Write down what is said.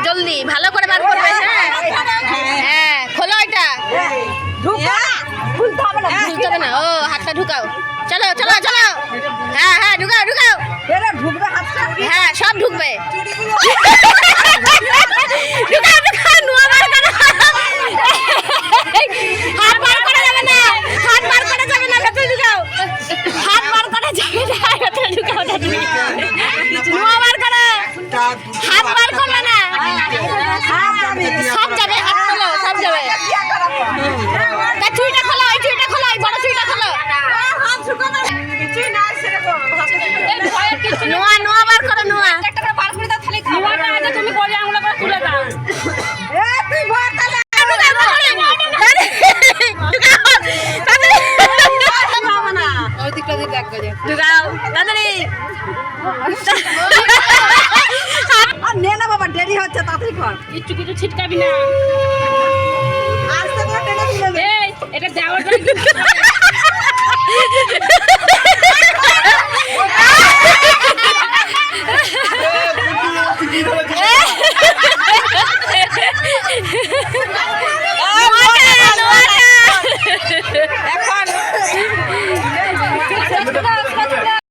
জলদি ভালো করে বার করবে। হ্যাঁ খোলো এটা, খুলতে হবে না। ও হাতটা ঢুকাও, চলো চলো চলো। হ্যাঁ হ্যাঁ ঢুকাও ঢুকাও, হ্যাঁ সব ঢুকবে। ঢুকাও ঢুকাও, নোয়া বার করো। হাত বার করা যাবে না, হাত বার করা যাবে না, ভেতরে ঢুকাও। হাত বার করা যাবে না, ভেতরে ঢুকাও। নোয়া বার করো, হাত বার করবে না, সব যাবে। হাত খোলো, সব যাবে। তা চুইটা খোলো, ওই চুইটা খোলো, ওই বড় চুইটা খোলো। নোয়া নোয়া বার করো, নোয়া একটা করে বার করে দাও, তাহলে নোয়াটা আগে তুমি বলে আঙুল করে তুলে দাও। তুই ভর তাহলে কিছু ছিটকাবি না।